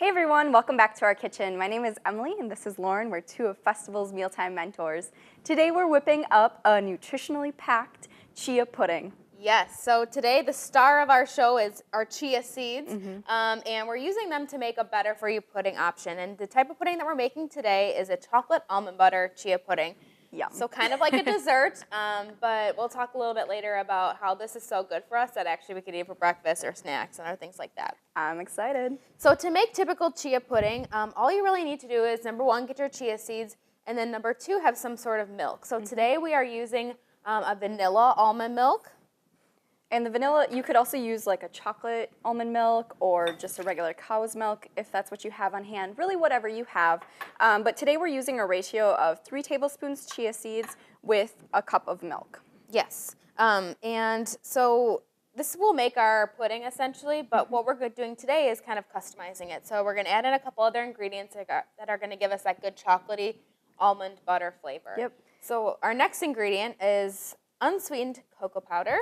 Hey everyone, welcome back to our kitchen. My name is Emily and this is Lauren. We're two of Festival's Mealtime Mentors. Today we're whipping up a nutritionally packed chia pudding. Yes, so today the star of our show is our chia seeds, and we're using them to make a better for you pudding option. And the type of pudding that we're making today is a chocolate almond butter chia pudding. Yum. So kind of like a dessert, but we'll talk a little bit later about how this is so good for us that actually we could eat for breakfast or snacks and other things like that. I'm excited. So to make typical chia pudding, all you really need to do is, number one, get your chia seeds, and then number two, have some sort of milk. So today we are using a vanilla almond milk. And the vanilla, you could also use like a chocolate almond milk or just a regular cow's milk if that's what you have on hand, really whatever you have. But today we're using a ratio of 3 tablespoons chia seeds with a cup of milk. Yes, and so this will make our pudding essentially, but what we're doing today is kind of customizing it. So we're going to add in a couple other ingredients that are going to give us that good chocolatey almond butter flavor. Yep. So our next ingredient is unsweetened cocoa powder.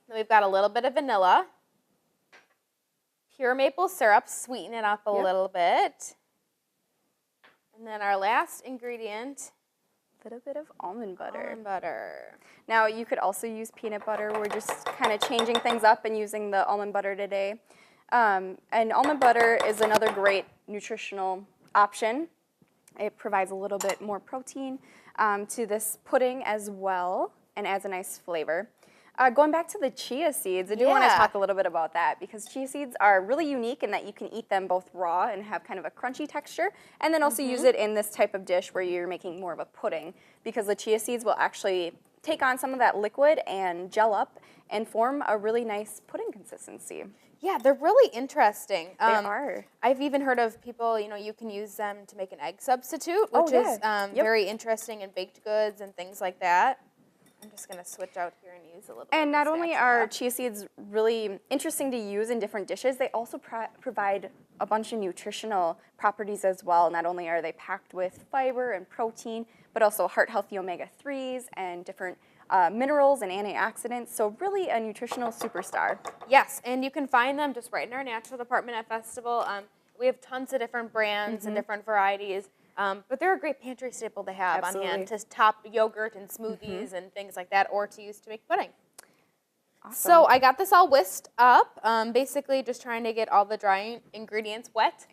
Then we've got a little bit of vanilla, pure maple syrup, sweeten it up a little bit. And then our last ingredient, A little bit of almond butter. almond butter. Now you could also use peanut butter. We're just kind of changing things up and using the almond butter today. And almond butter is another great nutritional option. It provides a little bit more protein to this pudding as well and adds a nice flavor. Going back to the chia seeds, I do want to talk a little bit about that because chia seeds are really unique in that you can eat them both raw and have kind of a crunchy texture, and then also use it in this type of dish where you're making more of a pudding because the chia seeds will actually take on some of that liquid and gel up and form a really nice pudding consistency. Yeah, they're really interesting. They are. I've even heard of people, you can use them to make an egg substitute, which is very interesting in baked goods and things like that. I'm just going to switch out here and use a little bit. And not only are chia seeds really interesting to use in different dishes, they also provide a bunch of nutritional properties as well. Not only are they packed with fiber and protein, but also heart-healthy omega-3s and different minerals and antioxidants. So really a nutritional superstar. Yes, and you can find them just right in our natural department at Festival. We have tons of different brands and different varieties. But they're a great pantry staple to have on hand to top yogurt and smoothies and things like that, or to use to make pudding. Awesome. So I got this all whisked up, basically just trying to get all the dry ingredients wet.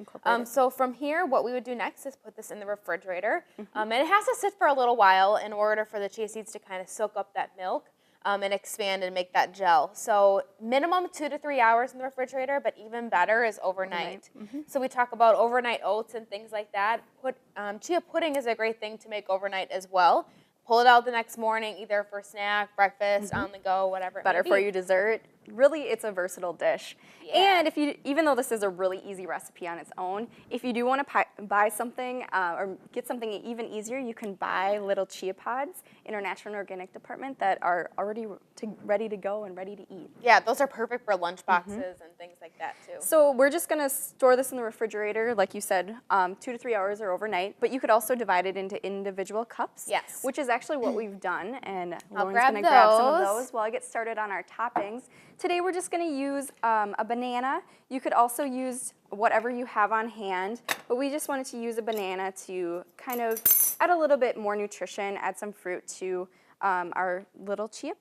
So from here, what we would do next is put this in the refrigerator. And it has to sit for a little while in order for the chia seeds to kind of soak up that milk. And expand and make that gel. So minimum 2 to 3 hours in the refrigerator, but even better is overnight. So we talk about overnight oats and things like that. Chia pudding is a great thing to make overnight as well. Pull it out the next morning, either for snack, breakfast, on the go, whatever it may be. Better for you dessert. Really, it's a versatile dish. And if you, even though this is a really easy recipe on its own, if you do want to buy something or get something even easier, you can buy little chia pods in our natural and organic department that are already ready to go and ready to eat. Yeah, those are perfect for lunch boxes and things like that too. So we're just going to store this in the refrigerator, like you said, 2 to 3 hours or overnight. But you could also divide it into individual cups. Yes. Which is actually what we've done. And Lauren's grab going to grab some of those those while I get started on our toppings. Today we're just going to use a banana. You could also use whatever you have on hand, but we just wanted to use a banana to kind of add a little bit more nutrition, add some fruit to our little chia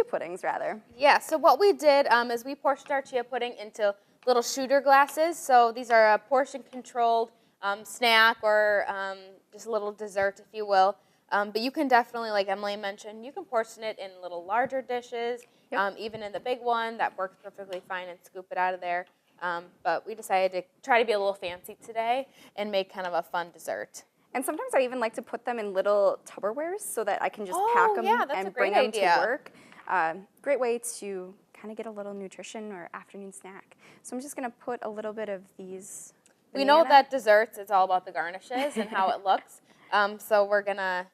puddings rather. Yeah, so what we did is we portioned our chia pudding into little shooter glasses. So these are a portion-controlled snack or just a little dessert, if you will. But you can definitely, like Emily mentioned, you can portion it in little larger dishes, even in the big one. That works perfectly fine, and scoop it out of there. But we decided to try to be a little fancy today and make kind of a fun dessert. And sometimes I even like to put them in little Tupperwares so that I can just pack them and bring them to work. Great way to kind of get a little nutrition or afternoon snack. So I'm just going to put a little bit of these banana. We know that desserts, it's all about the garnishes and how it looks. So we're going to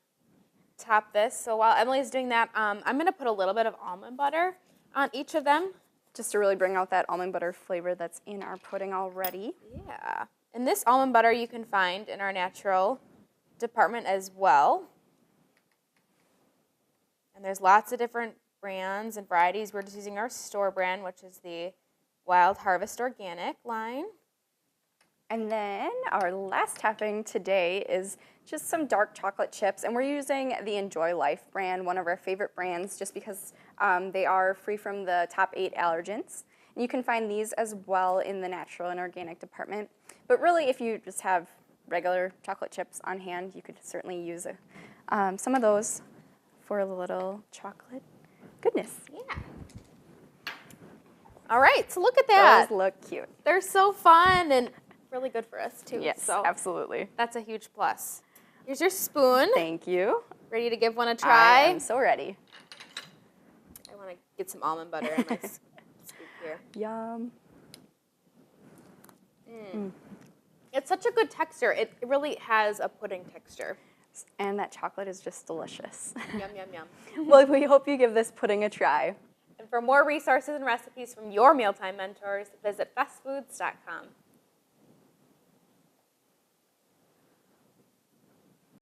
top this. So while Emily's doing that, I'm going to put a little bit of almond butter on each of them. Just to really bring out that almond butter flavor that's in our pudding already. Yeah. And this almond butter you can find in our natural department as well. And there's lots of different brands and varieties. We're just using our store brand, which is the Wild Harvest Organic line. And then our last topping today is just some dark chocolate chips, and we're using the Enjoy Life brand, one of our favorite brands, just because they are free from the top 8 allergens. And you can find these as well in the natural and organic department. But really, if you just have regular chocolate chips on hand, you could certainly use some of those for a little chocolate goodness. Yeah. All right, so look at that. Those look cute. They're so fun and really good for us too. Yes, so absolutely. That's a huge plus. Here's your spoon. Thank you. Ready to give one a try? I am so ready. I want to get some almond butter in my scoop here. Yum. It's such a good texture. It really has a pudding texture. And that chocolate is just delicious. Yum, yum, yum. Well, we hope you give this pudding a try. And for more resources and recipes from your mealtime mentors, visit bestfoods.com.